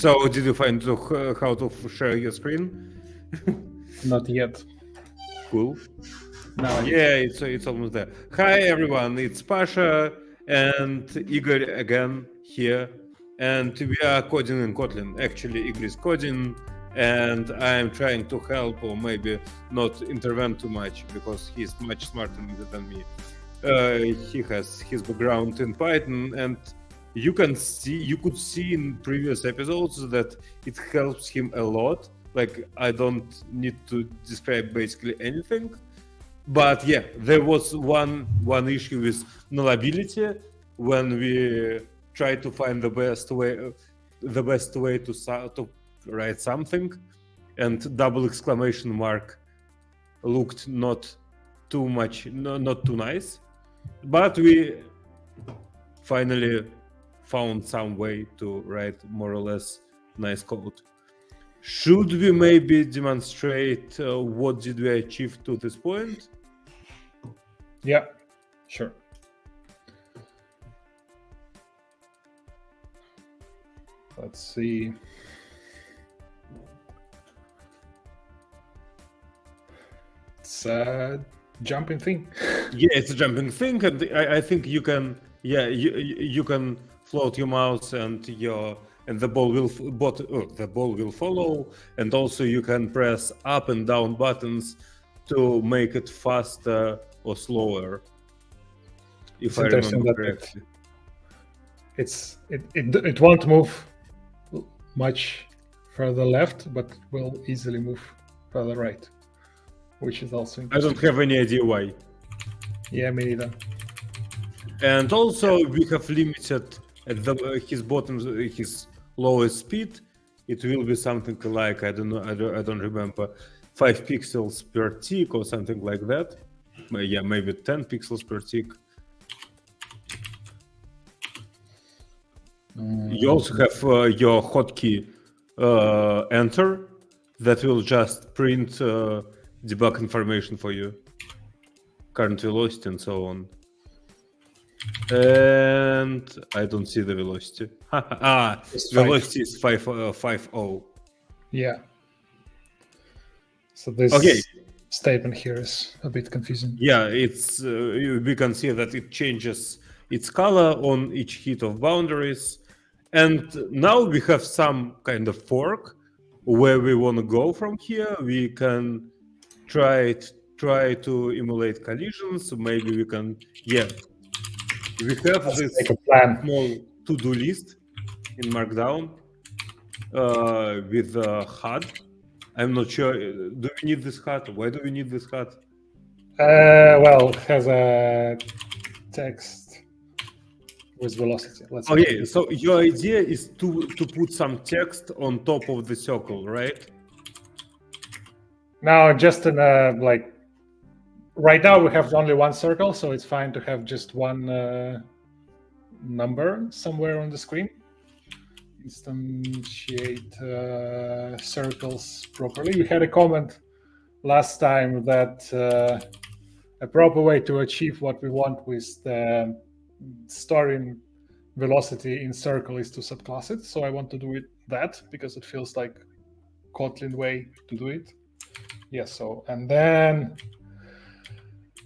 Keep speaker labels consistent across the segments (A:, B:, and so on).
A: So did you find how to share your screen?
B: Not yet.
A: Cool.
B: Now
A: Yeah, it's almost there. Hi everyone, it's Pasha and Igor again here, and we are coding in Kotlin. Actually, Igor is coding, and I'm trying to help or maybe not intervene too much because he's much smarter than me. He has his background in Python, and you could see in previous episodes that it helps him a lot. Like I don't need to describe basically anything. But yeah, there was one issue with nullability when we tried to find the best way to write something, and double exclamation mark looked not too nice. But we finally found some way to write more or less nice code. Should we maybe demonstrate what did we achieve to this point?
B: Yeah, sure. Let's see. It's a jumping thing.
A: Yeah, it's a jumping thing, and I think you can. Yeah, you can float your mouse and the ball will follow, and also you can press up and down buttons to make it faster or slower. If I remember correctly,
B: it won't move much further left, but will easily move further right, which is also interesting.
A: I don't have any idea why.
B: Yeah, me neither.
A: And also we have limited at his lowest speed. It will be something like I don't remember, 5 pixels per tick or something like that. Yeah, maybe 10 pixels per tick. You also have your hotkey enter that will just print debug information for you, current velocity and so on. And I don't see the velocity. Velocity is 5.0.
B: Yeah. So this statement here is a bit confusing.
A: Yeah, it's we can see that it changes its color on each hit of boundaries. And now we have some kind of fork where we want to go from here. We can try to emulate collisions. Maybe we can, yeah. We have this small to-do list in Markdown with HUD. I'm not sure. Do we need this HUD? Why do we need this HUD?
B: Well, it has a text with velocity.
A: Okay, so your idea is to put some text on top of the circle, right?
B: Now, just in like right now we have only one circle, so it's fine to have just one number somewhere on the screen. Instantiate circles properly. We had a comment last time that a proper way to achieve what we want with the storing velocity in circle is to subclass it. So I want to do it that because it feels like Kotlin way to do it. Yeah, so and then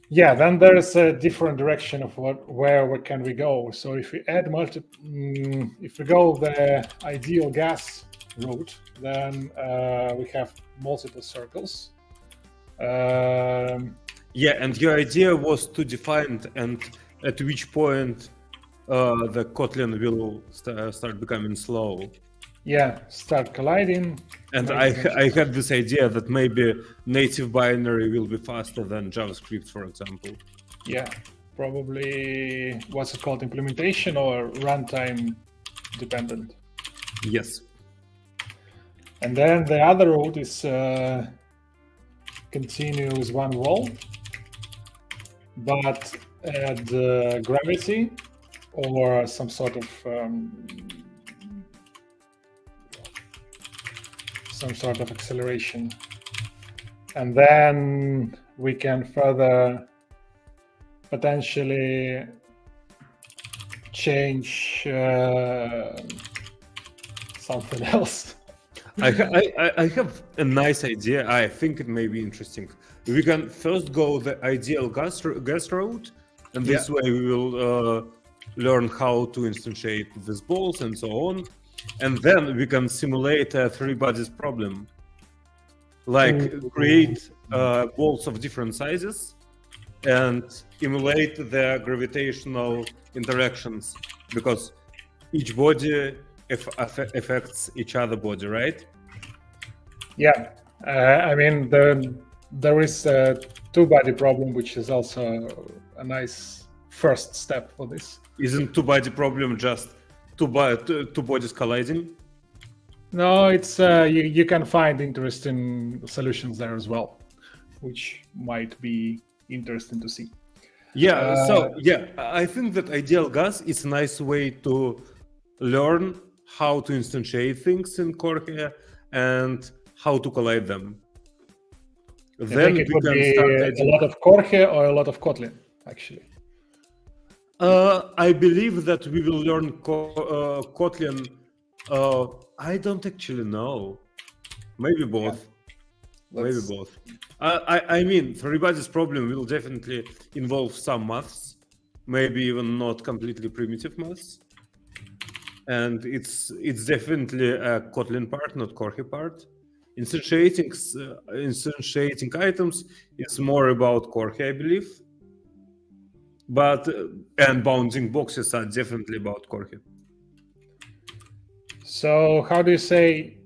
B: then there's a different direction of where can we go. So if we add if we go the ideal gas route, then we have multiple circles.
A: Yeah, and your idea was to define and at which point the Kotlin will start becoming slow.
B: Yeah, start colliding.
A: And I had this idea that maybe native binary will be faster than JavaScript, for example.
B: Yeah, probably what's it called, implementation or runtime dependent.
A: Yes.
B: And then the other route is continue with one wall, but add gravity or some sort of acceleration, and then we can further potentially change something else.
A: I have a nice idea. I think it may be interesting. We can first go the ideal gas route, and this way we will learn how to instantiate these balls and so on. And then we can simulate a three bodies problem, like create balls of different sizes and emulate their gravitational interactions, because each body affects each other body, right?
B: Yeah, I mean, there is a two-body problem, which is also a nice first step for this.
A: Isn't two-body problem just two bodies colliding?
B: No, it's you can find interesting solutions there as well, which might be interesting to see.
A: Yeah, so yeah, I think that ideal gas is a nice way to learn how to instantiate things in KorGE and how to collide them.
B: Then we can start a lot of KorGE or a lot of Kotlin, actually.
A: I believe that we will learn Kotlin. I don't actually know. Maybe both. Yeah. Maybe both. I mean, three bodies problem will definitely involve some maths, maybe even not completely primitive maths. And it's definitely a Kotlin part, not KorGE part. Instantiating items is more about KorGE, I believe. But and bounding boxes are definitely about KorGE.
B: So how do you say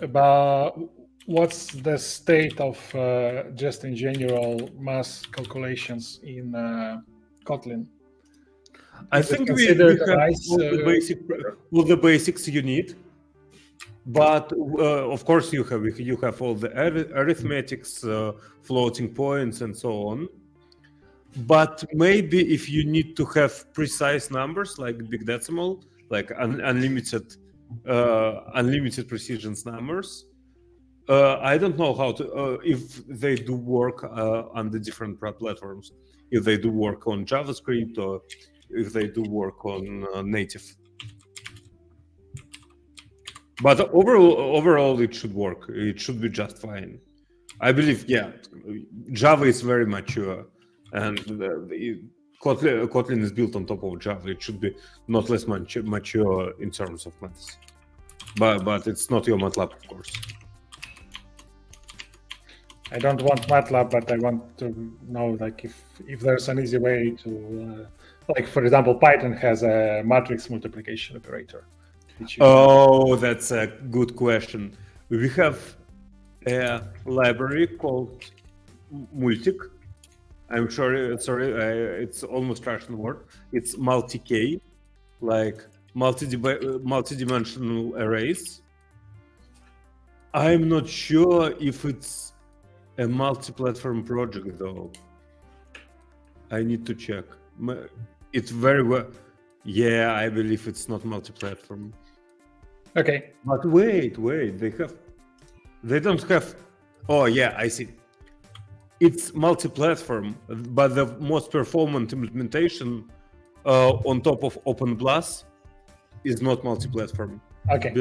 B: about what's the state of just in general math calculations in Kotlin?
A: I think we have all the basics you need, but of course you have all the arithmetics, floating points, and so on. But maybe if you need to have precise numbers like big decimal, like unlimited precision numbers, I don't know how to if they do work on the different platforms, if they do work on JavaScript or if they do work on native. But overall it should work. It should be just fine. I believe, yeah, Java is very mature, and Kotlin is built on top of Java. It should be not less mature in terms of maths. But it's not your MATLAB, of course.
B: I don't want MATLAB, but I want to know, like, if there's an easy way to, like, for example, Python has a matrix multiplication operator.
A: Oh, that's a good question. We have a library called Multic. I'm sure, sorry, it's almost Russian word. It's multi-K, like multi-dimensional arrays. I'm not sure if it's a multi-platform project, though. I need to check. It's very well. Yeah, I believe it's not multi-platform.
B: Okay.
A: But wait, they don't have. Oh yeah, I see. It's multi-platform, but the most performant implementation on top of OpenBLAS is not multi-platform.
B: Okay.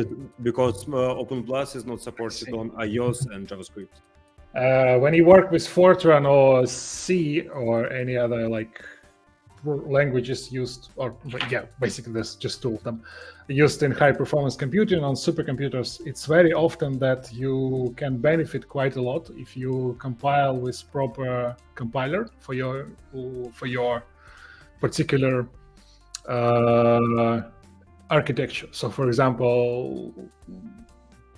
A: Because OpenBLAS is not supported on iOS and JavaScript.
B: When you work with Fortran or C or any other like languages used, or yeah, basically there's just two of them used in high performance computing on supercomputers, it's very often that you can benefit quite a lot if you compile with proper compiler for your particular architecture. So for example,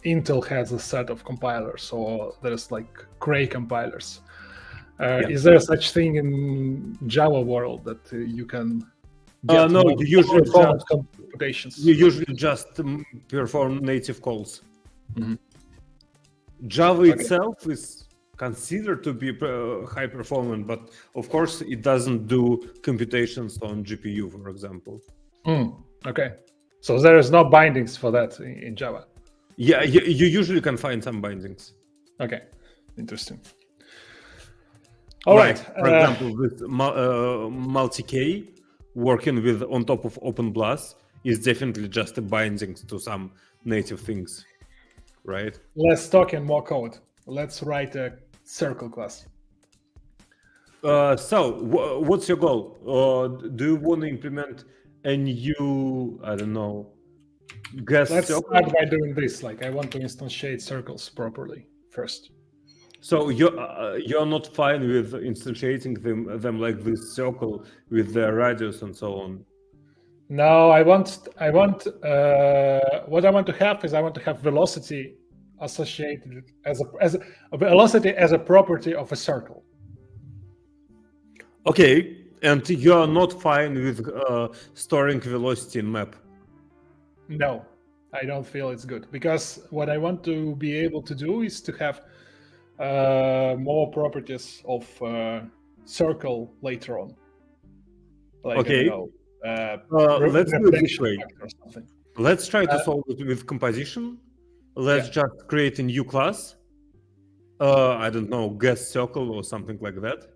B: Intel has a set of compilers, so there's like KorGE compilers. Yeah. Is there such thing in Java world that you can get
A: no, you usually just
B: computations?
A: You usually just perform native calls.
B: Mm-hmm.
A: Java itself is considered to be high performant, but of course it doesn't do computations on GPU, for example.
B: Okay, so there is no bindings for that in Java.
A: Yeah, you usually can find some bindings.
B: Okay, interesting. All right.
A: For example, with multi-K, working with on top of OpenBLAS, is definitely just a binding to some native things, right?
B: Less talk and more code. Let's write a circle class.
A: So what's your goal? Do you want to implement a new, I don't know,
B: Let's
A: circle?
B: start by doing this. Like I want to instantiate circles properly first.
A: So you're not fine with instantiating them like this circle with the radius and so on.
B: No, what I want to have is I want to have velocity associated as a velocity as a property of a circle.
A: Okay, and you're not fine with storing velocity in map.
B: No, I don't feel it's good because what I want to be able to do is to have more properties of circle later on. Like,
A: Okay.
B: I don't know,
A: Let's do it this way.
B: or something.
A: Let's try to solve it with composition. Let's just create a new class. I don't know, GasCircle or something like that.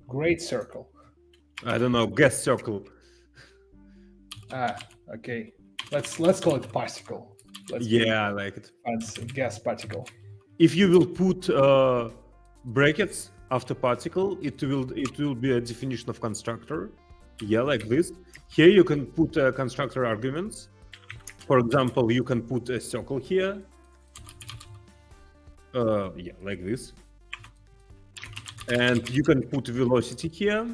B: Great circle.
A: I don't know, GasCircle.
B: Okay. Let's call it particle.
A: I like it.
B: Fancy GasParticle.
A: If you will put brackets after particle, it will be a definition of constructor. Yeah, like this. Here you can put constructor arguments. For example, you can put a circle here. Like this. And you can put velocity here.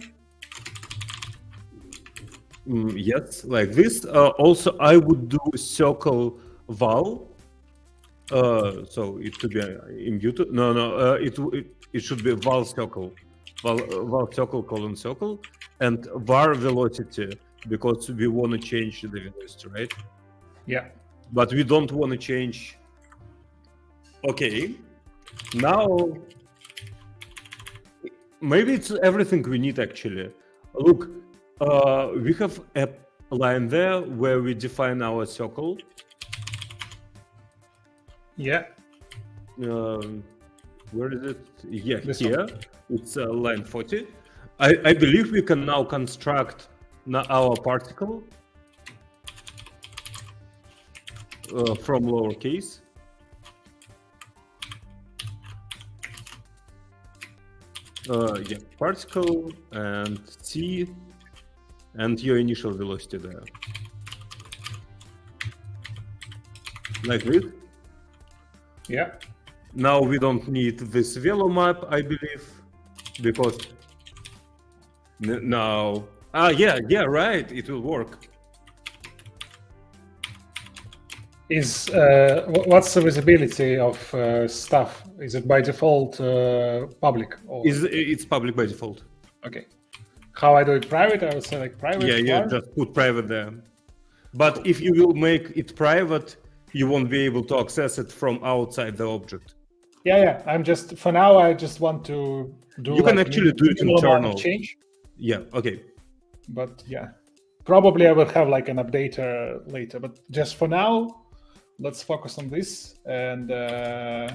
A: Yes, like this. Also, I would do circle val. So it should be immuted. No. It should be val circle, val circle colon circle, and var velocity because we want to change the velocity, right?
B: Yeah.
A: But we don't want to change. Okay. Now, maybe it's everything we need actually. Look, we have a line there where we define our circle.
B: Yeah.
A: Where is it? Yeah,
B: This
A: here. It's line 40. I believe we can now construct our particle from lowercase. Particle and C and your initial velocity there. Like this.
B: Yeah.
A: Now we don't need this velo map, I believe, because now. Right. It will work.
B: What's the visibility of stuff? Is it by default public? Or...
A: It's public by default.
B: Okay. How I do it private? I would say like private.
A: Just put private there. But if you will make it private, you won't be able to access it from outside the object.
B: Yeah. I'm just for now. I just want to do.
A: You can actually do it internal.
B: Change.
A: Yeah. Okay.
B: But yeah, probably I will have like an updater later. But just for now, let's focus on this and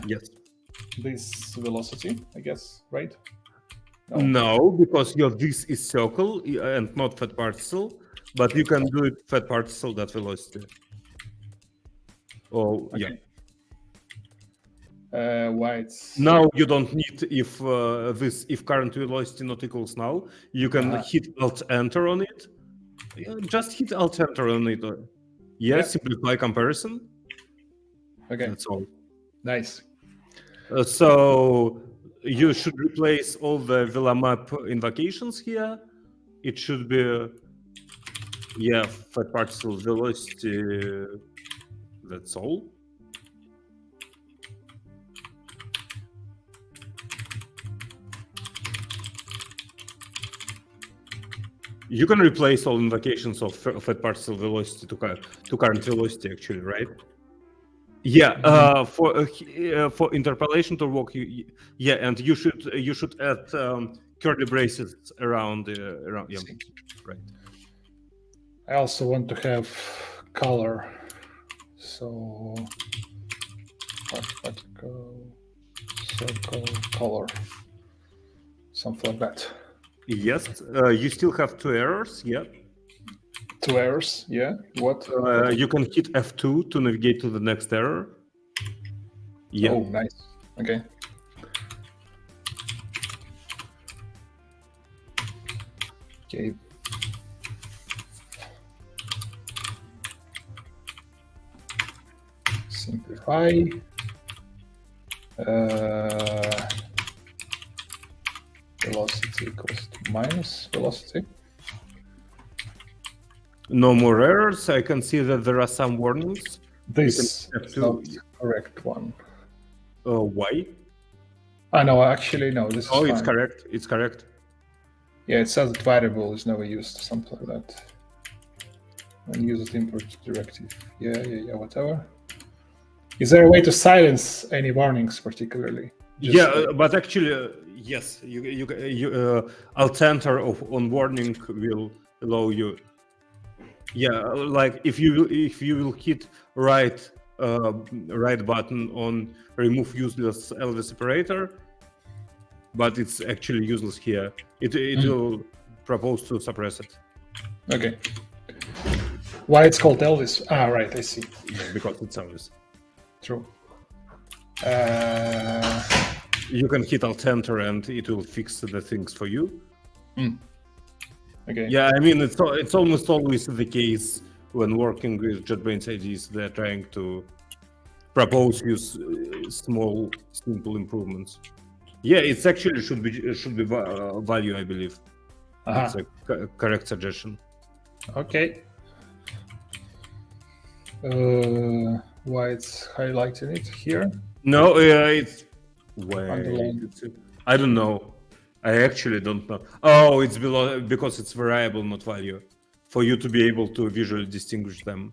A: yes,
B: this velocity, I guess, right?
A: No, because this is circle and not fat particle, but you can do it fat particle that velocity. Oh, okay.
B: Why it's...
A: Now you don't need if current velocity not equals null, you can hit Alt Enter on it. Just hit Alt Enter on it. Simplify comparison.
B: Okay,
A: that's all.
B: Nice.
A: So you should replace all the VelaMap invocations here. It should be fat particle velocity. That's all. You can replace all invocations of fat particle velocity to current velocity, actually, right? Yeah. For interpolation to work, and you should add curly braces around. Yeah, right.
B: I also want to have color, so particle circle color, something like that.
A: Yes, you still have 2 errors. Yeah.
B: 2 errors. Yeah. What?
A: You can hit F2 to navigate to the next error. Yeah.
B: Oh, nice. Okay. Okay. Simplify. Velocity equals to minus velocity.
A: No more errors. I can see that there are some warnings.
B: This is
A: F2.
B: not the correct one.
A: Why?
B: No, actually, no. This is
A: Oh,
B: fine.
A: it's correct. It's correct.
B: Yeah, it says that variable is never used, something like that. And use it import directive. Yeah, whatever. Is there a way to silence any warnings, particularly?
A: But actually, yes, you alt-enter on warning will allow you. Yeah, like if you will hit right button on remove useless LV separator, but it's actually useless here. It will propose to suppress it.
B: Okay. Why it's called Elvis? Ah, right, I see.
A: Yeah, because it's Elvis.
B: True.
A: You can hit alt-enter and it will fix the things for you.
B: Okay.
A: Yeah, I mean, it's almost always the case when working with JetBrains IDs. They're trying to propose you small, simple improvements. Yeah, it's actually should be value, I believe. It's a correct suggestion.
B: Okay. Why it's highlighting it here?
A: No, it's
B: Underline.
A: I don't know. I actually don't know. Oh, it's below because it's variable, not value, for you to be able to visually distinguish them.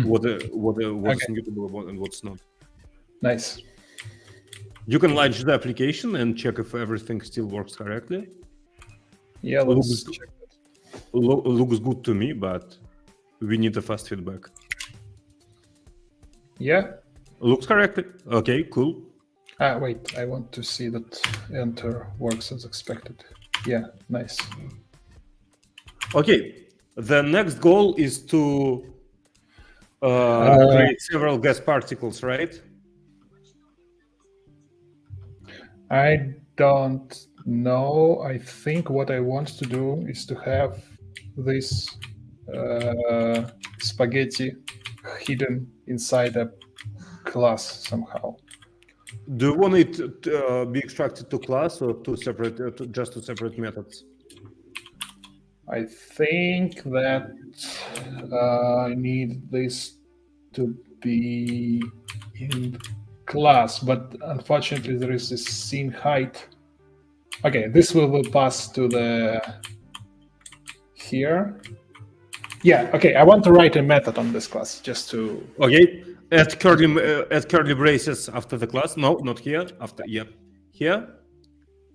A: What's mutable and what's not.
B: Nice.
A: You can launch the application and check if everything still works correctly.
B: Yeah, let's check that.
A: Looks good to me, but we need a fast feedback.
B: Yeah.
A: Looks correctly. Okay, cool.
B: Wait, I want to see that enter works as expected. Yeah, nice.
A: Okay, the next goal is to create several GasParticles, right?
B: I don't know. I think what I want to do is to have this spaghetti hidden inside a class somehow.
A: Do you want it to be extracted to class or to separate, just to separate methods?
B: I think that I need this to be in class, but unfortunately there is this scene height. Okay, this will pass to the here. Yeah, okay, I want to write a method on this class just to...
A: Okay, add curly braces after the class. No, not here. After, yep, here.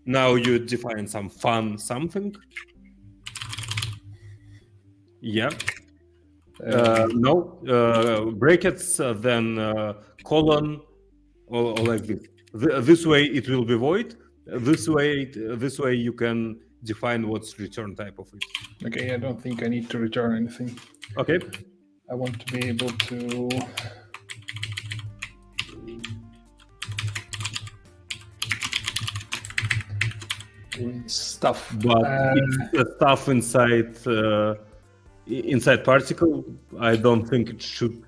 A: Now you define some fun something. Yeah. No, brackets, then colon, or like this. This way it will be void. This way you can define what's return type of it.
B: Okay, I don't think I need to return anything.
A: Okay.
B: I want to be able to... doing stuff.
A: But it's stuff inside particle. I don't think it should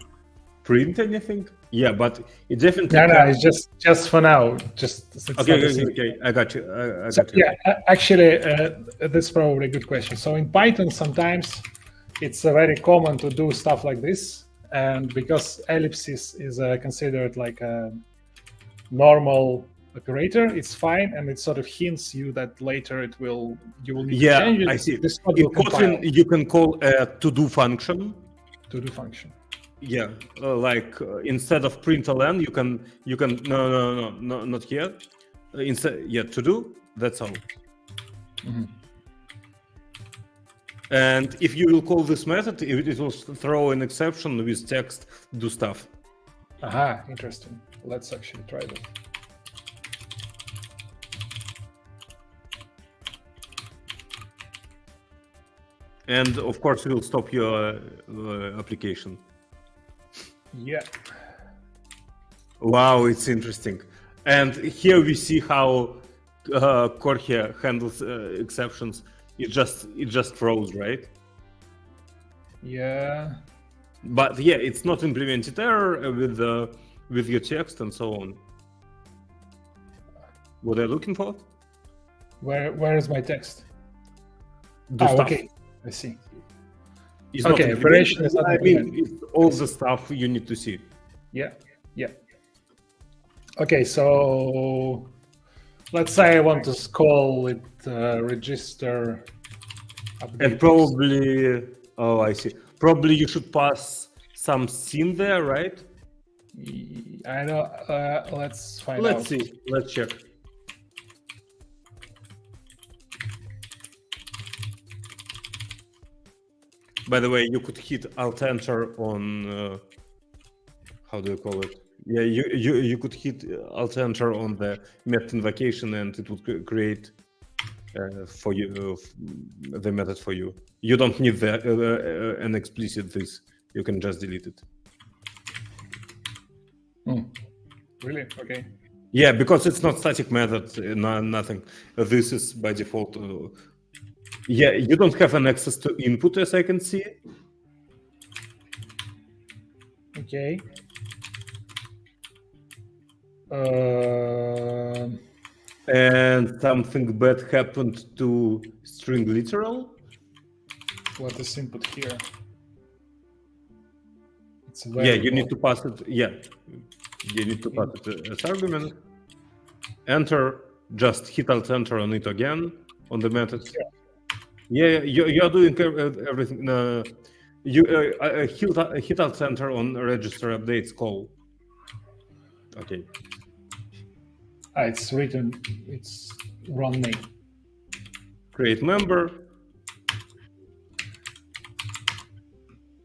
A: print anything. Yeah, but it definitely.
B: No, it's just for now.
A: Okay. I got you. I got you.
B: Yeah, actually, that's probably a good question. So in Python, sometimes it's very common to do stuff like this, and because ellipsis is considered like a normal operator, it's fine, and it sort of hints you that later you will need to change it.
A: I see.
B: This
A: in Kotlin, you can call a to-do function.
B: To-do function.
A: Yeah, instead of println, you can no, not here. Instead, to do. That's all.
B: Mm-hmm.
A: And if you will call this method, it will throw an exception with text do stuff.
B: Aha, interesting. Let's actually try that.
A: And of course, we'll stop your application.
B: Yeah.
A: Wow, it's interesting. And here we see how KorGE handles exceptions. It just throws, right?
B: Yeah.
A: But yeah, it's not implemented error with your text and so on. What are you looking for?
B: Where is my text?
A: The stuff.
B: Okay. I see.
A: It's not
B: Okay, operation is not
A: I mean,
B: implemented.
A: it's all the stuff you need to see.
B: Yeah. Yeah. Okay, so let's say I want to call it register update.
A: And probably, oh, I see. Probably you should pass some scene there, right?
B: I know. Let's find out.
A: Let's see. Let's check. By the way, you could hit Alt Enter on how do you call it? Yeah, you could hit Alt Enter on the method invocation, and it would create for you the method for you. You don't need an explicit this. You can just delete it.
B: Really? Okay.
A: Yeah, because it's not static method, nothing. This is by default. Yeah, you don't have an access to input, as I can see.
B: Okay.
A: And something bad happened to string literal.
B: What is input here? It's
A: Yeah, you need to pass it. Yeah, you need to pass it as argument. Enter. Just hit Alt Enter on it again on the method. Yeah, you are doing everything. You hit Alt Enter on register updates call. Okay.
B: It's written. It's wrong name.
A: Create member.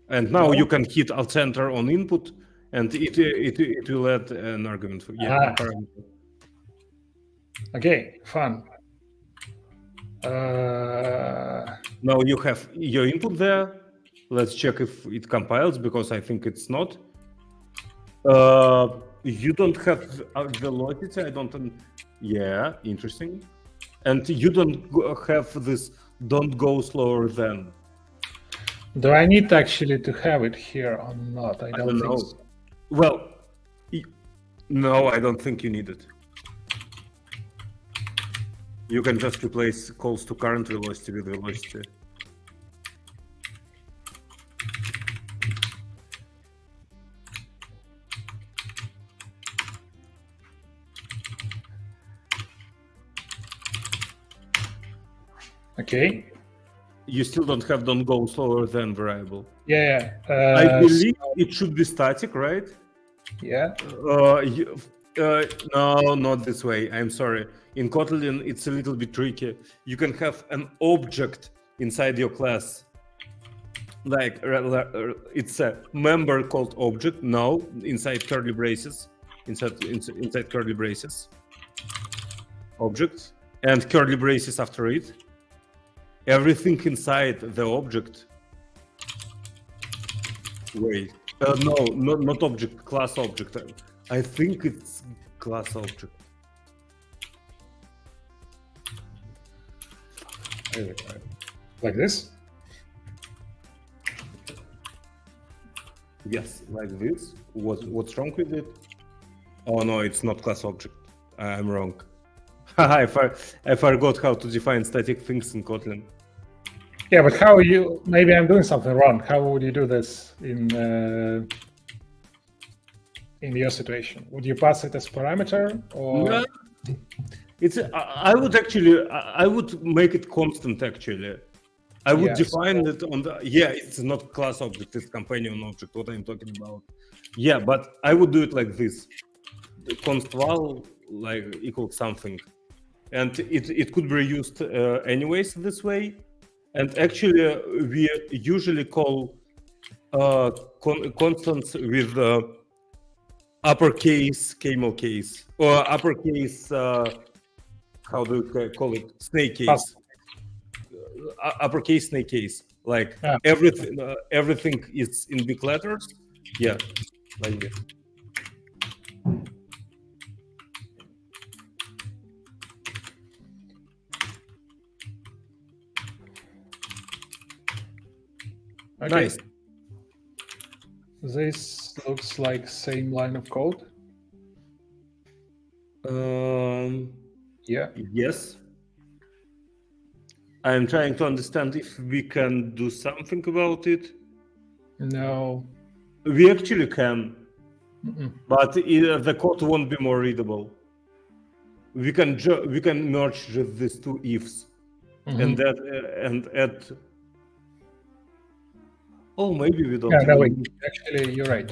A: And now you can hit Alt Enter on input, and it will add an argument for parameter.
B: Okay, fun.
A: Now you have your input there. Let's check if it compiles, because I think it's not. You don't have velocity. I don't. Yeah, interesting. And you don't have this. Don't go slower than.
B: Do I need actually to have it here or not? I don't think
A: know.
B: so.
A: Well, no, I don't think you need it. You can just replace calls to current velocity with velocity.
B: Okay.
A: You still don't have don't go slower than variable.
B: Yeah.
A: I believe it should be static, right?
B: Yeah.
A: No, not this way. I'm sorry. In Kotlin, it's a little bit tricky. You can have an object inside your class. Like it's a member called object. No, inside curly braces. Inside curly braces. Object and curly braces after it. Everything inside the object. Wait. No, not object. Class object. I think it's class object.
B: Like this?
A: Yes, like this. What's wrong with it? Oh no, it's not class object. I'm wrong. I forgot how to define static things in Kotlin.
B: Yeah, but how you? Maybe I'm doing something wrong. How would you do this in your situation? Would you pass it as parameter or?
A: No. It's. I would make it constant actually. I would define it on the. Yeah, it's not class object. It's companion object. What I'm talking about. Yeah, but I would do it like this. The const val like equals something, and it could be used anyways this way. And actually, we usually call constants with uppercase camel case or uppercase. How do you call it? Snake case. Uppercase snake case. Like everything is in big letters. Yeah, like this.
B: Okay.
A: Nice.
B: This looks like same line of code. Yeah.
A: Yes. I'm trying to understand if we can do something about it.
B: No.
A: We actually can, but the code won't be more readable. We can merge these two ifs and add. Oh, maybe we don't.
B: Yeah, no, wait. Actually, you're right.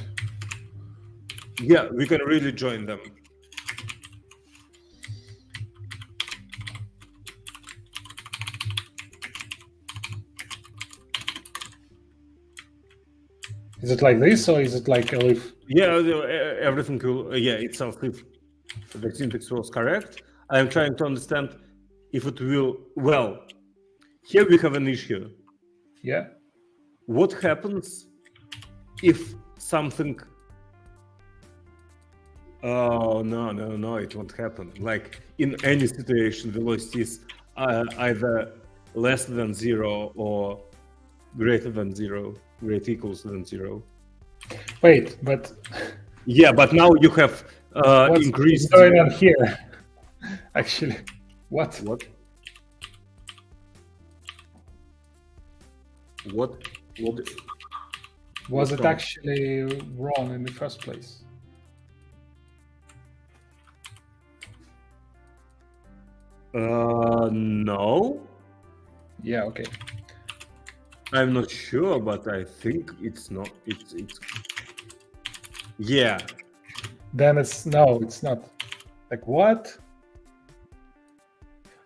A: Yeah, we can really join them.
B: Is it like this or is it like a leaf?
A: Yeah, everything will. Yeah, it's a if the syntax was correct. I'm trying to understand if it will. Well, here we have an issue.
B: Yeah.
A: What happens if something? Oh no! It won't happen. Like in any situation, velocity is either less than 0 or greater than 0, greater equals than 0.
B: Wait, but
A: yeah, but now you have increased.
B: What's going on here? Actually, what? Was it actually wrong in the first place?
A: No.
B: Yeah, okay.
A: I'm not sure, but I think it's not. It's. Yeah.
B: Then it's it's not. Like what?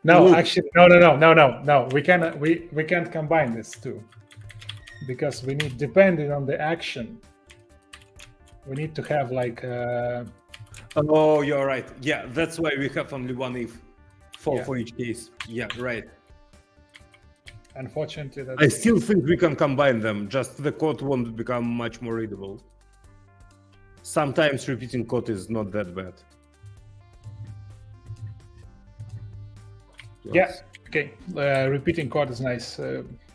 B: No,
A: Look.
B: actually, no. We can't combine this two because we need, depending on the action, we need to have like.
A: Oh, you're right. Yeah, that's why we have only one if for each case. Yeah, right.
B: Unfortunately,
A: I still think we can combine them. Just the code won't become much more readable. Sometimes repeating code is not that bad.
B: Yeah. Okay. Repeating code is nice.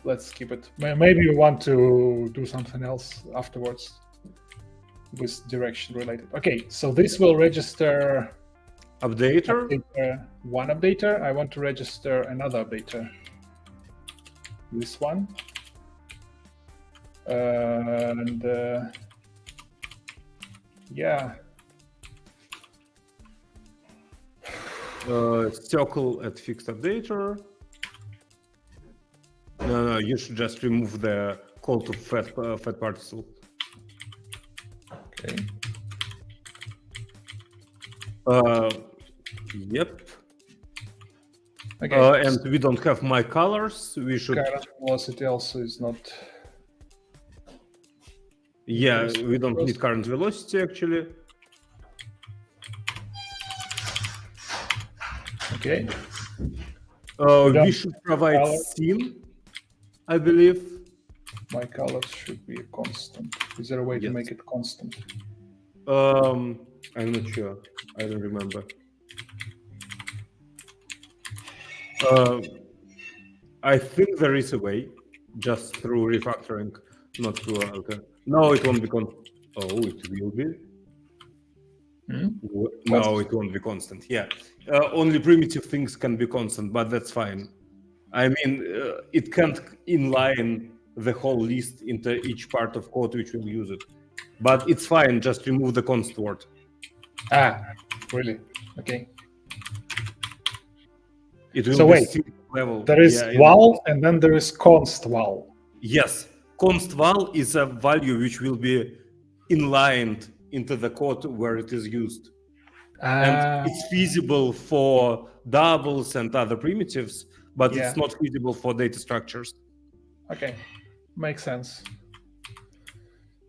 B: Let's keep it. Maybe we want to do something else afterwards with direction related. Okay. So this will register
A: updater.
B: One updater. I want to register another updater. This one. And yeah.
A: Circle at fixed updater. No, you should just remove the call to fat particle.
B: Okay.
A: Yep.
B: Okay.
A: And we don't have my colors. We should.
B: Current velocity also is not.
A: Yeah, we don't need current velocity actually.
B: Okay.
A: We should provide scene, I believe.
B: My colors should be a constant. Is there a way to make it constant?
A: I'm not sure. I don't remember. I think there is a way, just through refactoring, not through alter. No, it won't be Oh, it will be. No, it won't be constant. Yeah, only primitive things can be constant, but that's fine. I mean, it can't inline the whole list into each part of code which will use it. But it's fine, just remove the const word.
B: Ah, really? Okay.
A: It will
B: so
A: be
B: wait,
A: level.
B: There is val and then there is const val.
A: Yes, const val is a value which will be inlined into the code where it is used. And it's feasible for doubles and other primitives, but it's not feasible for data structures.
B: Okay, makes sense.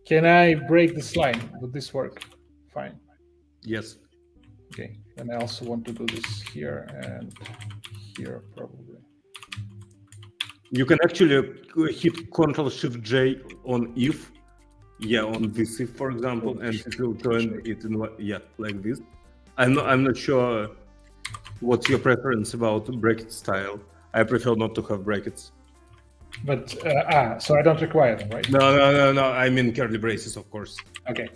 B: Can I break this line? Would this work? Fine.
A: Yes.
B: Okay, and I also want to do this here and here probably.
A: You can actually hit Ctrl-Shift-J on if, on this if, for example, and it will turn it in like this. I'm not sure what's your preference about bracket style. I prefer not to have brackets.
B: But so I don't require them, right?
A: No. I mean curly braces, of course.
B: Okay.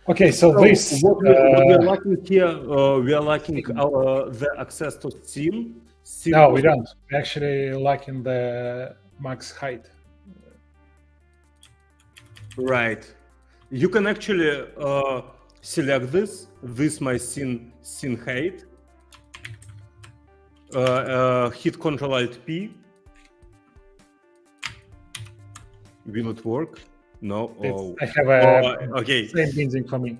B: Okay, so this
A: what we are lacking here, we are lacking the access to scene.
B: No, we don't. We actually lacking the max height.
A: Right. You can actually select this my scene height. Hit Ctrl-Alt-P. Will it work? No.
B: I have a
A: okay.
B: same binding for me.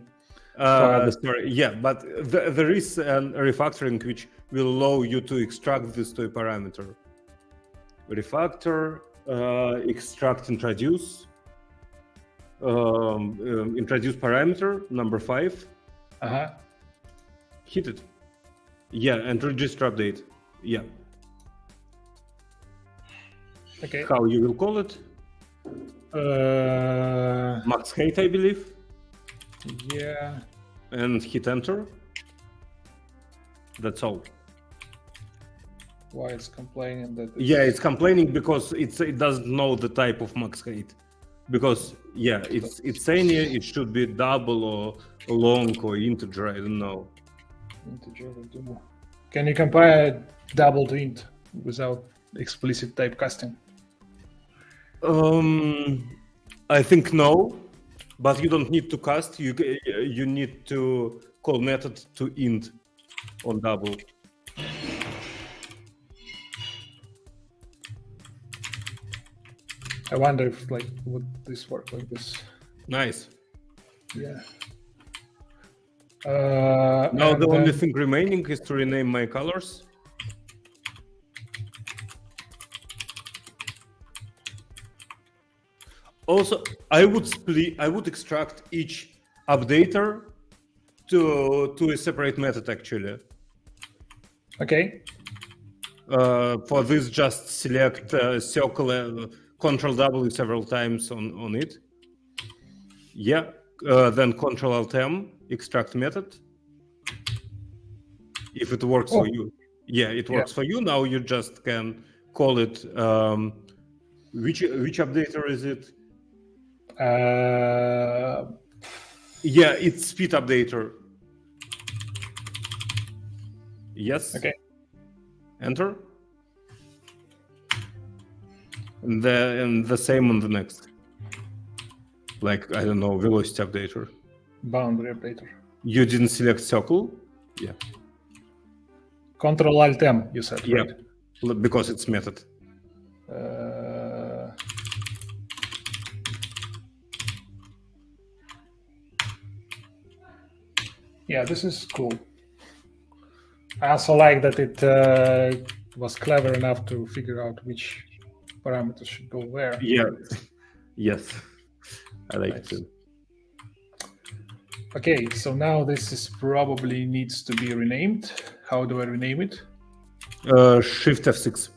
A: Sorry. Yeah, but there is a refactoring which will allow you to extract this to a parameter. Refactor, extract, introduce. Introduce parameter number 5. Hit it. Yeah, and register update. Yeah.
B: Okay.
A: How you will call it? Max height, I believe.
B: Yeah.
A: And hit enter. That's all.
B: Why it's complaining that?
A: It's complaining because it doesn't know the type of max height. Because it's saying it should be double or long or integer. I don't know.
B: Integer will do. Can you compare double to int without explicit typecasting?
A: I think no, but you don't need to cast. You need to call method to int on double.
B: I wonder if would this work like this?
A: Nice.
B: Yeah.
A: Now the only thing remaining is to rename my colors. Also, I would extract each updater to a separate method actually.
B: Okay.
A: For this, just select circle, Control W several times on it. Yeah. Then Control Alt M, extract method. If it works for you. Yeah, it works for you. Now you just can call it. Which updater is it? It's speed updater. Yes.
B: Okay.
A: Enter. And the same on the next. Like, I don't know, velocity updater.
B: Boundary updater.
A: You didn't select circle? Yeah.
B: Control Alt M, you said, right?
A: Because it's method.
B: Yeah, this is cool. I also like that it was clever enough to figure out which parameters should go where.
A: Yeah. Yes. I like it too.
B: Okay, so now this is probably needs to be renamed. How do I rename it?
A: Shift F6.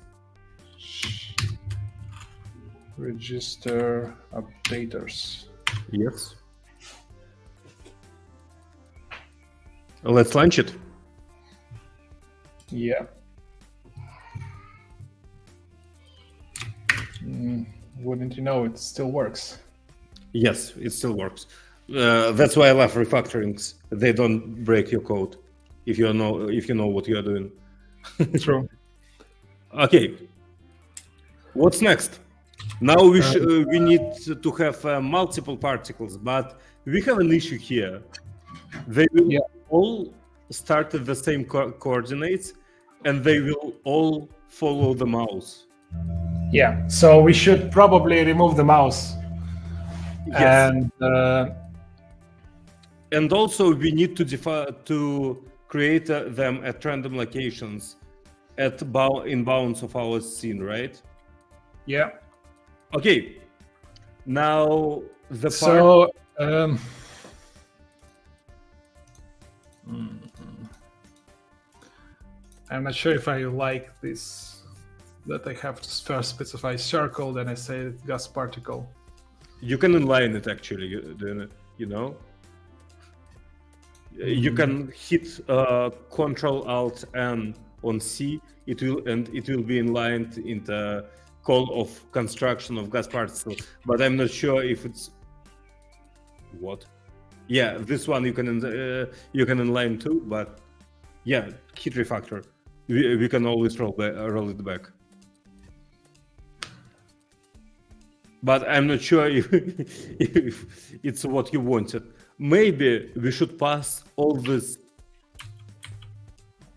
B: Register updaters.
A: Yes. Let's launch it.
B: Yeah. Wouldn't you know, it still works.
A: Yes, it still works. That's why I love refactorings. They don't break your code if you know what you are doing.
B: True.
A: Okay. What's next? Now we need to have multiple particles, but we have an issue here. They will all start at the same coordinates, and they will all follow the mouse.
B: Yeah. So we should probably remove the mouse.
A: Yes.
B: And
A: also we need to create them at random locations in bounds of our scene, right?
B: Yeah.
A: Okay. Now the
B: part. So I'm not sure if I like this, that I have to first specify circle, then I say GasParticle.
A: You can inline it actually, you know? You can hit Control Alt N on C, it will be inlined in the call of construction of GasParticle, but I'm not sure if it's what. Yeah, this one you can inline too, but yeah, hit refactor. We can always roll it back. But I'm not sure if it's what you wanted. Maybe we should pass all this.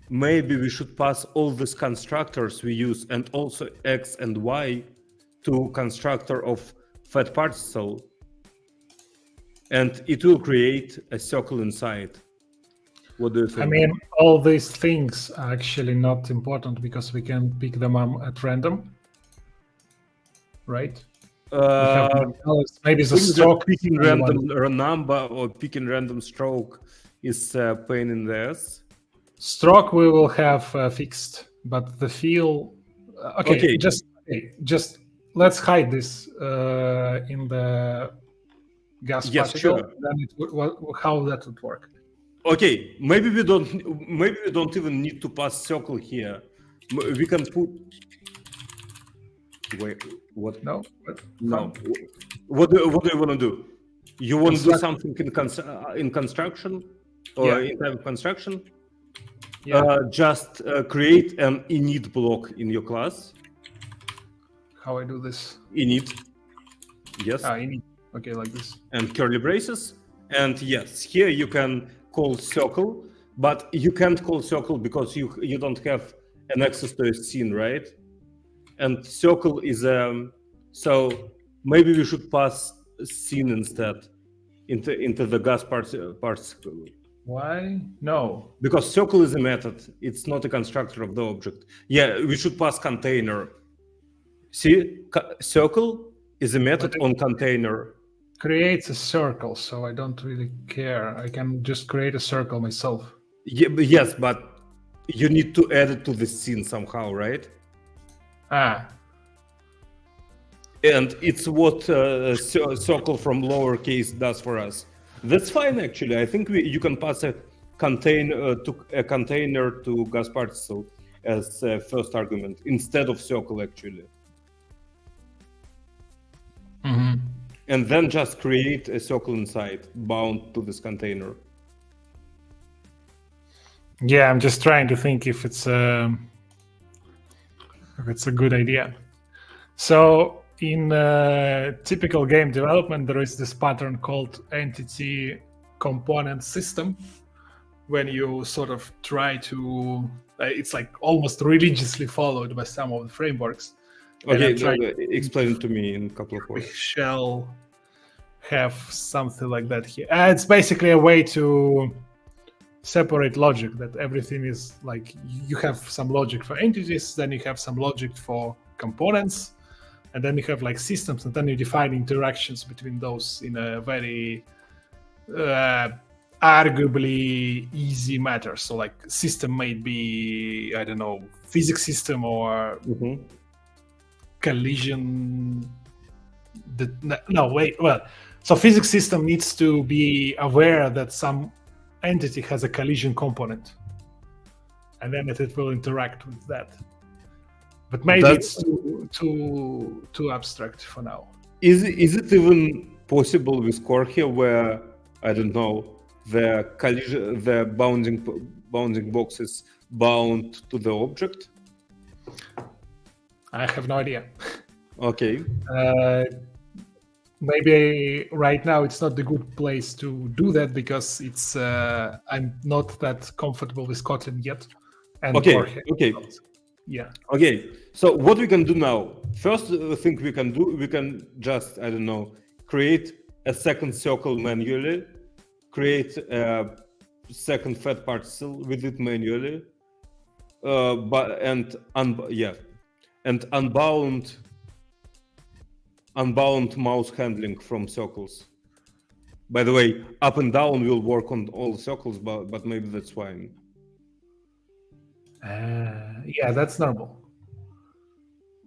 A: Maybe we should pass all these constructors we use and also X and Y to constructor of fat particle, and it will create a circle inside. What do you think?
B: I mean, all these things are actually not important because we can pick them up at random, right? Maybe the stroke.
A: Picking random number or picking random stroke is a pain in the ass.
B: Stroke we will have fixed, but the fill. Okay, just let's hide this in the GasParticle.
A: Yes, sure.
B: Then how that would work?
A: Okay, maybe we don't even need to pass circle here. We can put. Wait, what?
B: No.
A: No. What do you want to do? You want to do something in construction or in type of construction?
B: Yeah.
A: Just create an init block in your class.
B: How I do this?
A: Init. Yes.
B: Init. Okay, like this.
A: And curly braces. And yes, here you can call circle, but you can't call circle because you don't have an access to a scene, right? And circle is so maybe we should pass scene instead into the GasParticle.
B: Why? No.
A: Because circle is a method. It's not a constructor of the object. Yeah, we should pass container. See, circle is a method on container.
B: Creates a circle, so I don't really care. I can just create a circle myself.
A: Yeah, yes, but you need to add it to the scene somehow, right? And it's what circle from lowercase does for us. That's fine, actually. I think you can pass a container to GasParticle as a first argument instead of circle, actually.
B: Mm-hmm.
A: And then just create a circle inside bound to this container.
B: Yeah, I'm just trying to think if it's a good idea. So in typical game development, there is this pattern called entity component system. When you sort of try to, it's like almost religiously followed by some of the frameworks.
A: Okay, explain it to me in a couple of words.
B: We shall have something like that here. It's basically a way to separate logic, that everything is like you have some logic for entities, then you have some logic for components, and then you have like systems, and then you define interactions between those in a very arguably easy matter. So like system might be, I don't know, physics system or collision. So physics system needs to be aware that some entity has a collision component, and then it will interact with that. But maybe it's too abstract for now.
A: Is it even possible with KorGE where, I don't know, the bounding box is bound to the object?
B: I have no idea.
A: Okay.
B: Maybe right now it's not the good place to do that because it's I'm not that comfortable with Kotlin yet. And
A: okay.
B: Yeah.
A: Okay. So what we can do now? First thing we can do, we can just, I don't know, create a second circle manually, create a second fat particle with it manually, and unbound mouse handling from circles. By the way, up and down will work on all circles, but maybe that's fine.
B: Yeah, that's normal.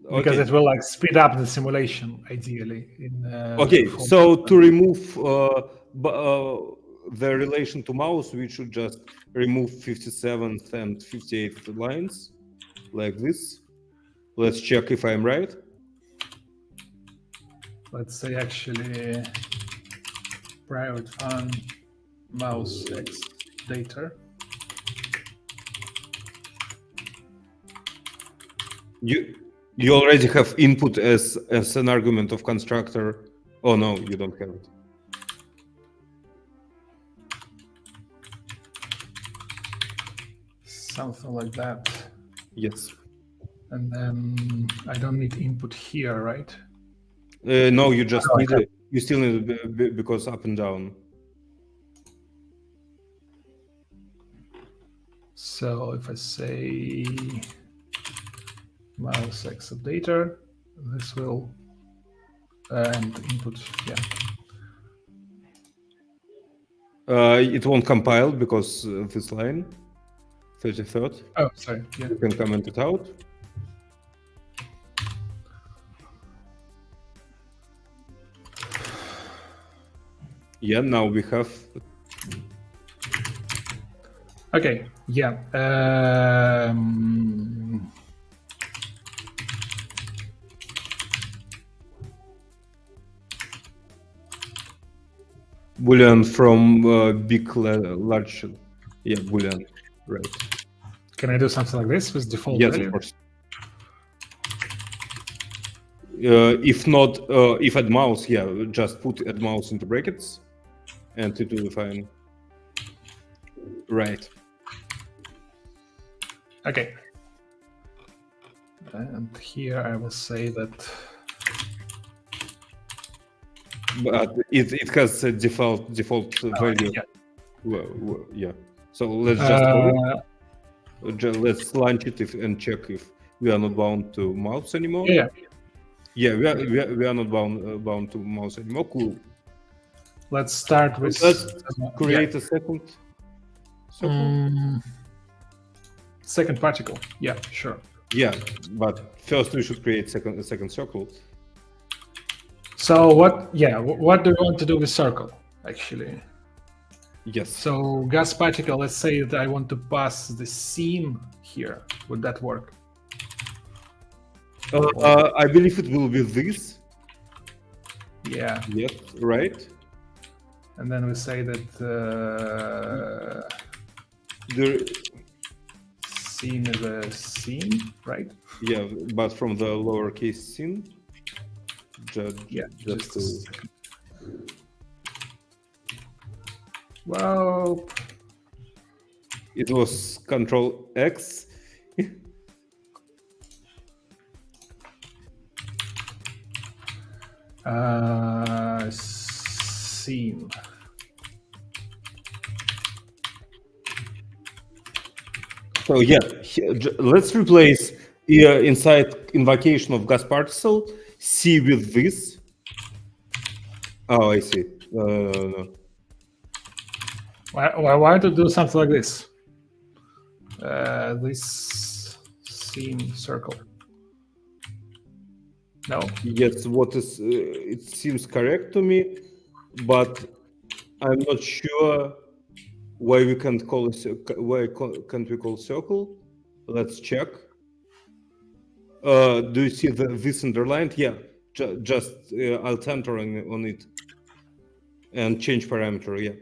B: Because
A: Okay.
B: it will like speed up the simulation, ideally.
A: Okay, so to remove the relation to mouse, we should just remove 57th and 58th lines, like this. Let's check if I'm right.
B: Let's say actually private fun mouse x data.
A: You already have input as an argument of constructor. Oh no, you don't have it.
B: Something like that.
A: Yes.
B: And then I don't need input here, right?
A: No, you just need it. You still need it because up and down.
B: So if I say mouse x updater, this will and input, yeah.
A: It won't compile because this line, 33rd.
B: Oh, sorry. Yeah.
A: You can comment it out. Yeah, now we have.
B: Okay. Yeah.
A: Boolean from big large. Yeah, Boolean. Right.
B: Can I do something like this with default
A: Yes,
B: value?
A: of course. If not, if add mouse, yeah, just put add mouse into brackets and it will be fine. Right.
B: Okay. And here I will say that.
A: But it has a default value.
B: Yeah.
A: Well, yeah. So let's just let's launch it and check if we are not bound to mouse anymore.
B: Yeah.
A: Yeah, we are not bound to mouse anymore. Cool.
B: Let's start with.
A: Let's create a second.
B: Second particle. Yeah, sure.
A: Yeah, but first we should create a second circle.
B: So what? Yeah, what do you want to do with circle? Actually.
A: Yes.
B: So GasParticle. Let's say that I want to pass the scene here. Would that work?
A: I believe it will be this.
B: Yeah.
A: Yes, right.
B: And then we say that
A: The
B: scene is a scene, right?
A: yeah, but from the lowercase scene.
B: Just a second. Well,
A: it was Control X.
B: Scene.
A: So yeah, let's replace inside invocation of GasParticle C with this. Oh, I see. No.
B: Why to do something like this? This scene circle. No.
A: Yes, what is it seems correct to me, but I'm not sure why we can't call it. Why can't we call circle? Let's check. Do you see this underlined? Yeah, just alt enter on it and change parameter. Yeah.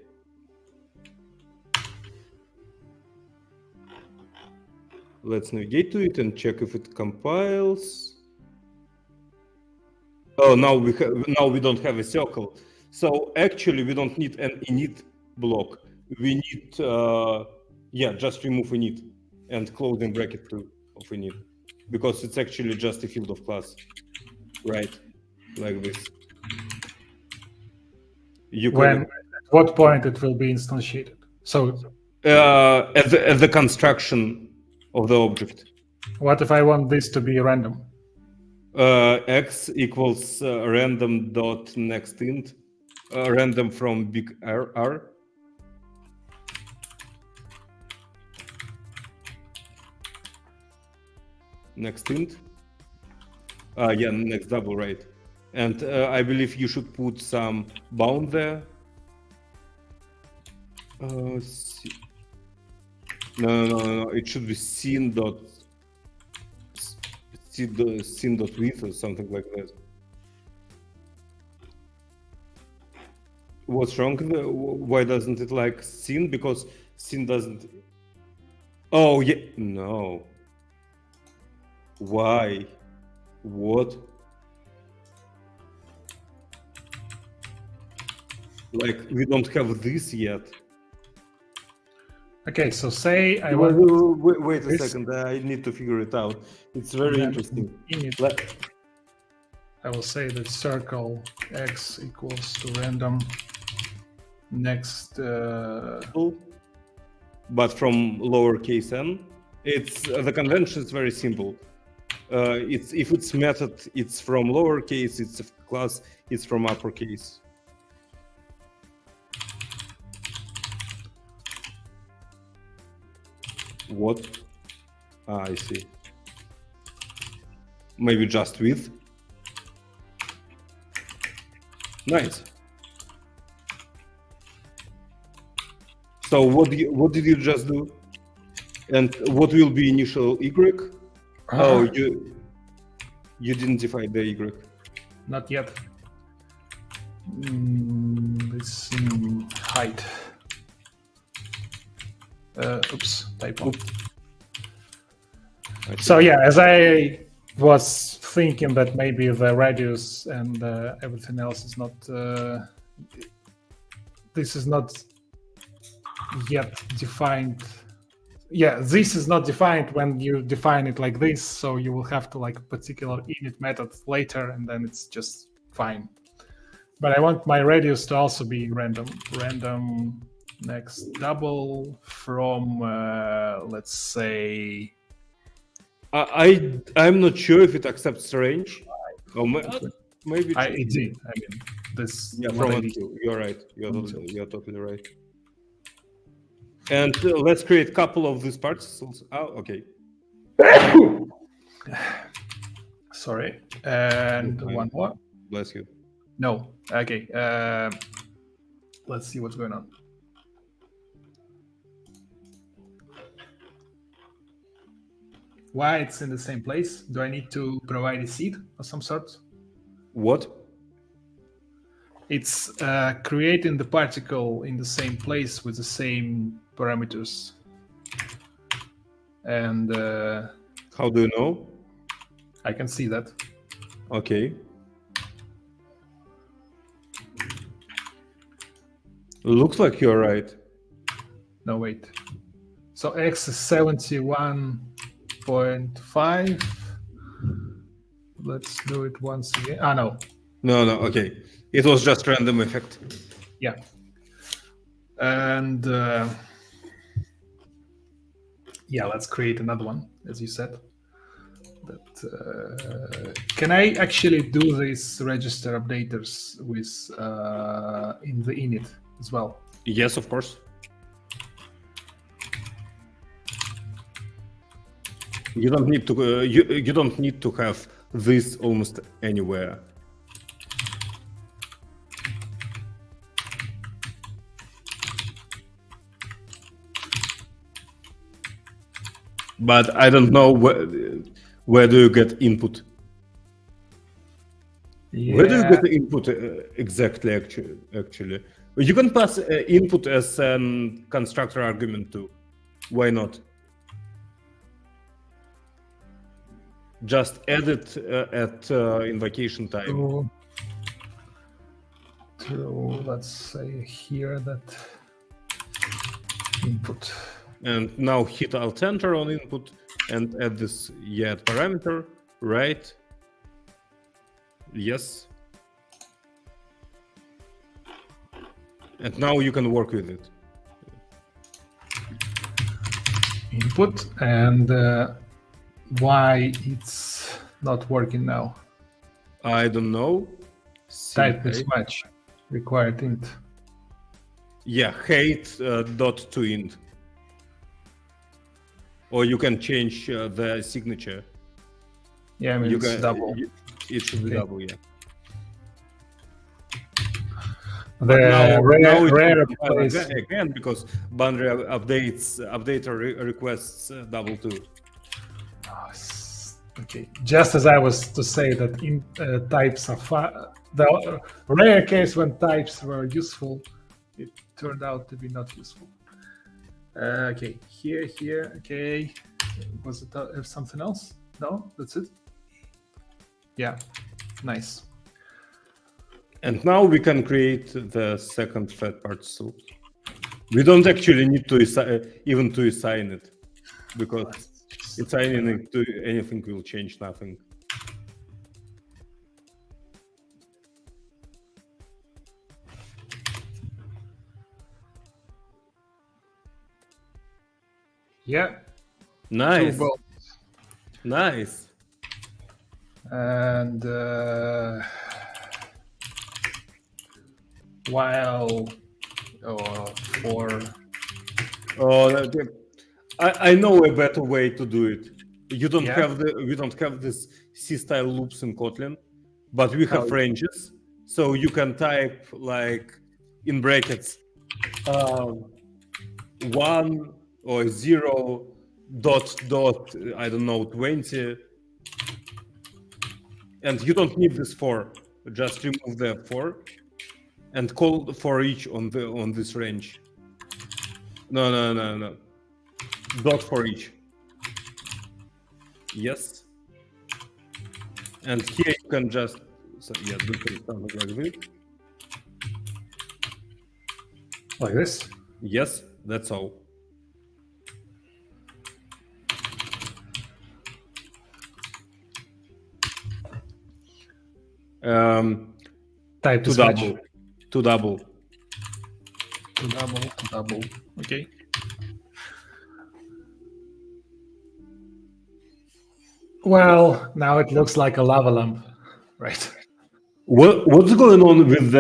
A: Let's navigate to it and check if it compiles. Oh, now we don't have a circle. So actually, we don't need an init block. We need just remove init and closing bracket of init, because it's actually just a field of class, right? Like this.
B: At what point it will be instantiated? So
A: at the construction of the object.
B: What if I want this to be random?
A: X equals random dot next int, random from big R. next int. Yeah, next double, right? And I believe you should put some bound there. No. It should be scene dot width or something like that. What's wrong? Why doesn't it like scene? Because scene doesn't. Oh yeah, no. Why? What? Like we don't have this yet.
B: Okay, so say I
A: Wait,
B: want.
A: wait a
B: this.
A: second. I need to figure it out. It's very
B: Then
A: interesting.
B: init, I will say that circle x equals to random next.
A: But from lowercase n, it's the convention is very simple. It's if it's method, it's from lowercase. It's a class, it's from uppercase. What? I see. Maybe just with. Nice. So what did you just do? And what will be initial Y? Oh, you didn't define the Y.
B: Not yet. This height. Oops, typo.
A: Oops.
B: So yeah, as I was thinking that maybe the radius and everything else is not. This is not yet defined. Yeah, this is not defined when you define it like this. So you will have to like a particular init method later, and then it's just fine. But I want my radius to also be random. Random next double from let's say.
A: I'm not sure if it accepts range. Or maybe
B: it did. I mean, this.
A: Yeah, from it too. You're right. You're totally right. And let's create a couple of these particles. Oh, okay.
B: Sorry. And one more.
A: Bless you.
B: No. Okay. Let's see what's going on. Why it's in the same place? Do I need to provide a seed of some sort?
A: What?
B: It's creating the particle in the same place with the same parameters. And
A: how do you know?
B: I can see that.
A: Okay. Looks like you're right.
B: No, wait. So x is 71.5. Let's do it once again. No.
A: No, okay. It was just random effect.
B: Yeah. And yeah, let's create another one, as you said. But can I actually do these register updaters with in the init as well?
A: Yes, of course. You don't need to. You don't need to have this almost anywhere. But I don't know where do you get input.
B: Yeah.
A: Where do you get the input exactly? Actually, you can pass input as a constructor argument too. Why not? Just add it at invocation time.
B: Let's say here that input.
A: And now hit Alt Enter on input and add this yet parameter, right? Yes. And now you can work with it.
B: Input, and why it's not working now?
A: I don't know.
B: Type mismatch required int.
A: Yeah, hate dot to int. Or you can change the signature.
B: Yeah, I mean, it's double.
A: It should be double, yeah.
B: The
A: now it
B: rare
A: will compile
B: place.
A: again because boundary updater requests double too.
B: Okay, just as I was to say that in types are the rare case when types were useful, it turned out to be not useful. Okay, here. Okay, was it something else? No, that's it. Yeah, nice.
A: And now we can create the second fed parts too. We don't actually need to even to assign it, because assigning it to anything will change nothing.
B: Yeah.
A: Nice. Nice.
B: And while for
A: I know a better way to do it. You don't
B: Yeah.
A: have we don't have this C-style loops in Kotlin, but we have ranges, so you can type like in brackets 1 or 0 dot I don't know 20, and you don't need this for. Just remove the for and call for each on this range. No. Dot for each. Yes. And here you can just do something
B: like this.
A: Yes, that's all.
B: Type
A: to double. To double.
B: Okay. Well, now it looks like a lava lamp, right?
A: What's going on with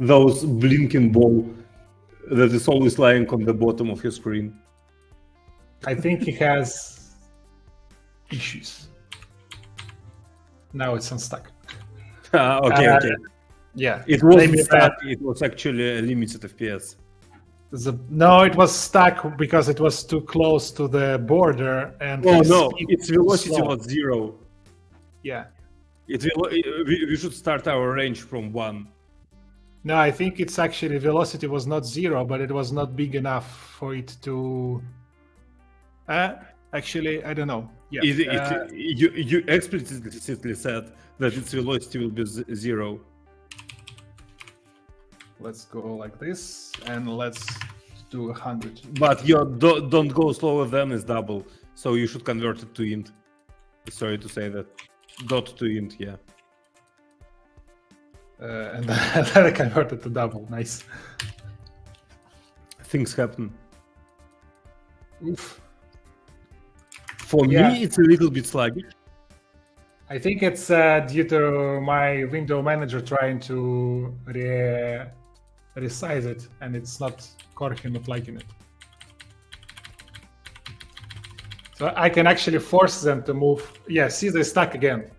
A: those blinking ball that is always lying on the bottom of your screen?
B: I think he has issues. Now it's unstuck.
A: Okay.
B: Yeah.
A: It wasn't stuck. It was actually a limited FPS.
B: No, it was stuck because it was too close to the border, and
A: its velocity was 0.
B: Yeah.
A: We should start our range from 1.
B: No, I think it's actually velocity was not 0, but it was not big enough for it to. Actually, I don't know. Yeah.
A: You explicitly said that its velocity will be 0.
B: Let's go like this, and let's do 100.
A: But your don't go slower than is double, so you should convert it to int. Sorry to say that. Dot to int, yeah.
B: And then I converted to double. Nice.
A: Things happen.
B: Oof.
A: For me, it's a little bit sluggish.
B: I think it's due to my window manager trying to resize it, and it's not KorGE not liking it. So I can actually force them to move. Yeah, see, they stuck again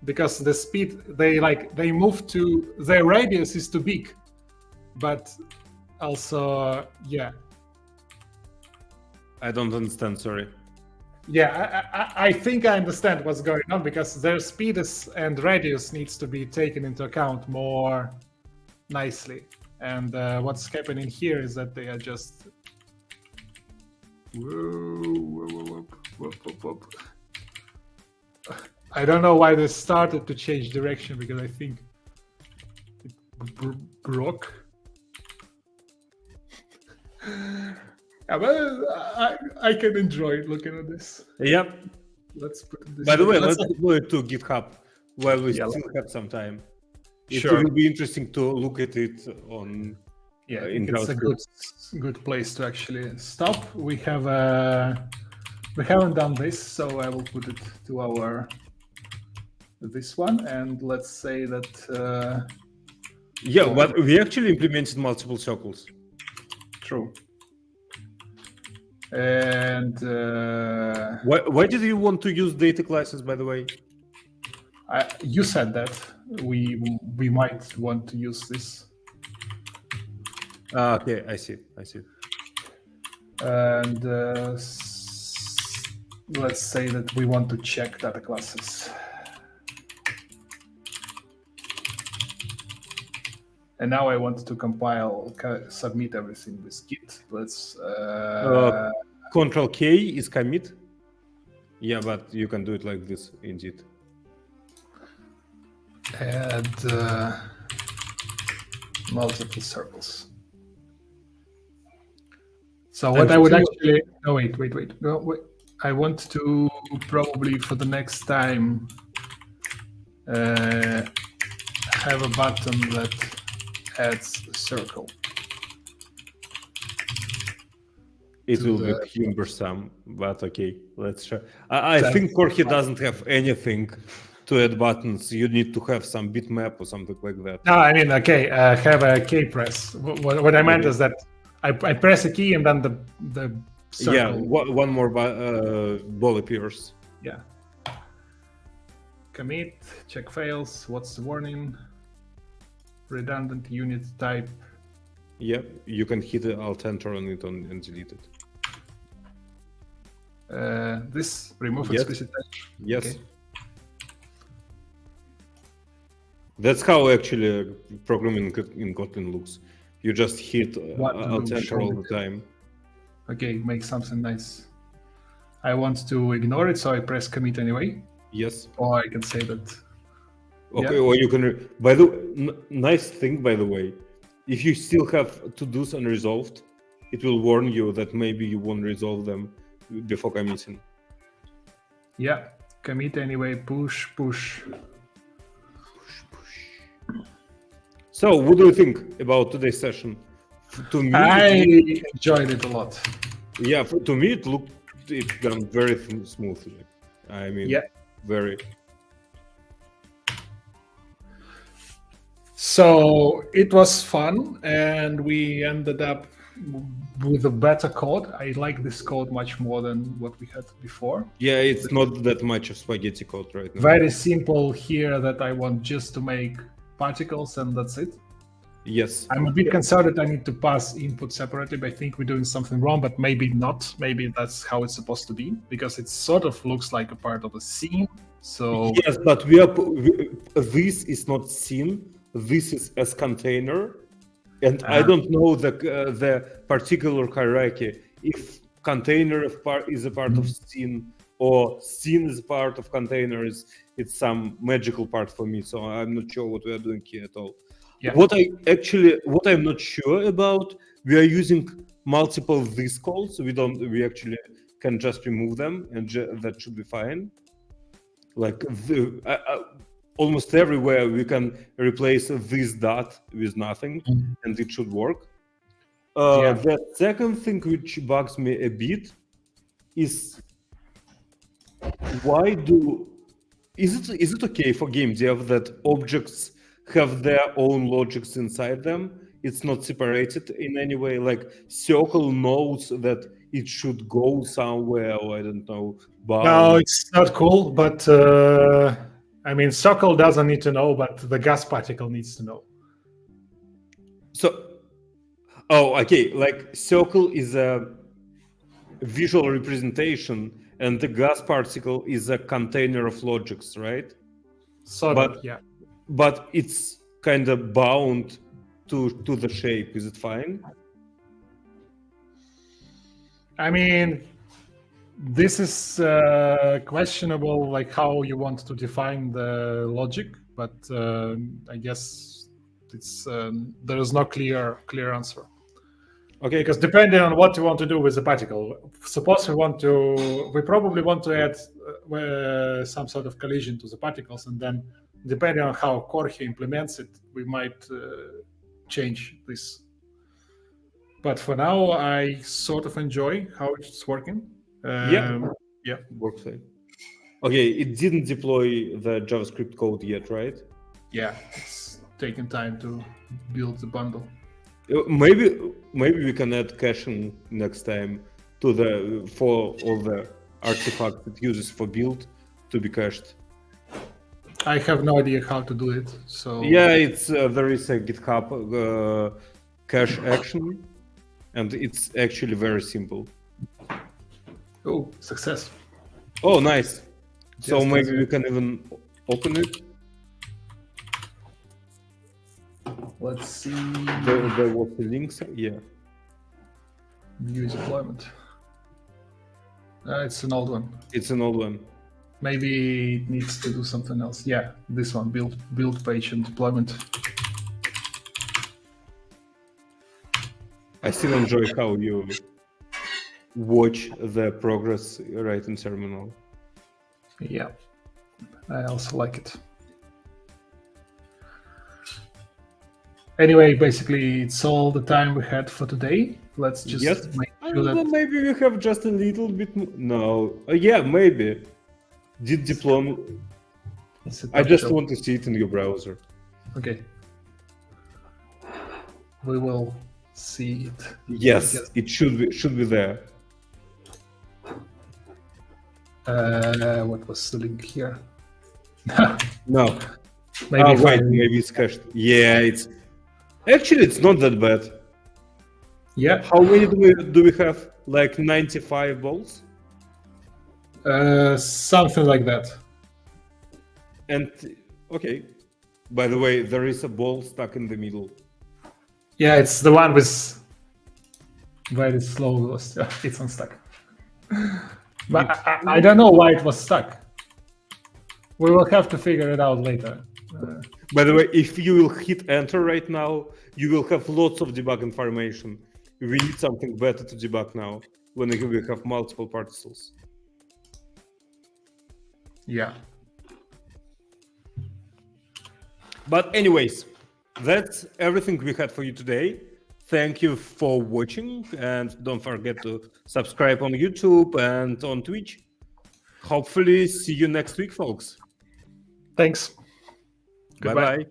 B: because the speed they move to their radius is too big, but also yeah.
A: I don't understand. Sorry.
B: Yeah, I think I understand what's going on because their speed and radius needs to be taken into account more nicely. And what's happening here is that they are just. I don't know why they started to change direction because I think it broke. Yeah, but I can enjoy looking at this.
A: Yep.
B: Let's put this.
A: By the way, let's deploy it to GitHub while we still have some time. It will be interesting to look at it on.
B: Yeah, it's a good place to actually stop. We haven't done this, so I will put it to this one, and let's say that.
A: But we actually implemented multiple circles.
B: True. And
A: Why did you want to use data classes, by the way?
B: you said that we might want to use this.
A: Okay, I see.
B: And let's say that we want to check data classes. And now I want to compile, submit everything with Git. Let's.
A: Control K is commit. Yeah, but you can do it like this indeed.
B: Add multiple circles. So what I would actually, no, wait. No, wait. I want to probably for the next time have a button that adds a circle.
A: It will be cumbersome, but okay, let's try. I think KorGE doesn't have anything to add buttons. You need to have some bitmap or something like that.
B: No, I mean, okay, have a key press. What I meant is that I press a key and then the circle.
A: Yeah, one more ball appears.
B: Yeah. Commit, check fails. What's the warning? Redundant unit type.
A: Yeah, you can hit the Alt Enter on it and delete it.
B: This remove explicit type.
A: Yes.
B: Okay.
A: That's how actually programming in Kotlin looks. You just hit Alt Enter all the time.
B: Okay, make something nice. I want to ignore it, so I press commit anyway.
A: Yes.
B: Or I can say that.
A: Okay, or you can. By the nice thing, by the way, if you still have to-dos unresolved, it will warn you that maybe you won't resolve them before committing.
B: Yeah, commit anyway. Push.
A: So, what do you think about today's session? To me,
B: I enjoyed it a lot.
A: Yeah, to me, it gone very smoothly. I mean,
B: yeah,
A: very.
B: So it was fun, and we ended up with a better code. I like this code much more than what we had before.
A: Yeah, it's not that much of spaghetti code right now.
B: Very simple here that I want just to make particles and that's it.
A: Yes.
B: I'm a bit concerned that I need to pass input separately, but I think we're doing something wrong, but maybe not. Maybe that's how it's supposed to be, because it sort of looks like a part of a scene. So
A: yes, but this is not scene. This is as container, and I don't know the particular hierarchy. If container is a part of scene, or scene is a part of containers, it's some magical part for me. So I'm not sure what we are doing here at all. Yeah. What I'm not sure about, we are using multiple this calls. We actually can just remove them, and that should be fine. Like almost everywhere we can replace this dot with nothing, and it should work. The second thing which bugs me a bit is is it okay for game dev that objects have their own logics inside them? It's not separated in any way. Like circle knows that it should go somewhere, or I don't know.
B: No, it's not cool. But I mean, circle doesn't need to know, but the GasParticle needs to know.
A: So, okay. Like circle is a visual representation, and the GasParticle is a container of logics, right?
B: Yeah.
A: But it's kind of bound to the shape. Is it fine?
B: I mean, this is questionable, like how you want to define the logic, but I guess it's there is no clear answer.
A: Okay.
B: Because depending on what you want to do with the particle, suppose we probably want to add some sort of collision to the particles, and then depending on how KorGE implements it, we might change this. But for now, I sort of enjoy how it's working.
A: Yeah, works fine. Okay, it didn't deploy the JavaScript code yet, right?
B: Yeah, it's taking time to build the bundle.
A: Maybe we can add caching next time for all the artifacts it uses for build to be cached.
B: I have no idea how to do it. So
A: Yeah, it's there is a GitHub cache action, and it's actually very simple.
B: Oh, success.
A: Oh, nice. So
B: Just
A: maybe
B: as
A: we can even open it.
B: Let's see.
A: There was the links. Yeah.
B: New deployment. It's an old one.
A: It's an old one.
B: Maybe it needs to do something else. Yeah, this one, build page and deployment.
A: I still enjoy how you watch the progress right in terminal.
B: Yeah, I also like it. Anyway, basically, it's all the time we had for today. Let's just make sure that...
A: Maybe we have just a little bit more. No. Yeah, maybe. Did deployment. I just want to see it in your browser.
B: Okay. We will see it.
A: Yes, it should be there.
B: What was the link here?
A: No.
B: Maybe
A: maybe it's cached. Yeah, it's not that bad.
B: Yeah.
A: How many do we have? Like 95 balls?
B: Something like that.
A: And okay. By the way, there is a ball stuck in the middle.
B: Yeah, it's the one with very slow. It's unstuck. But I don't know why it was stuck. We will have to figure it out later.
A: By the way, if you will hit enter right now, you will have lots of debug information. We need something better to debug now when we have multiple particles.
B: Yeah.
A: But anyways, that's everything we had for you today. Thank you for watching, and don't forget to subscribe on YouTube and on Twitch. Hopefully see you next week, folks.
B: Thanks.
A: Bye-bye.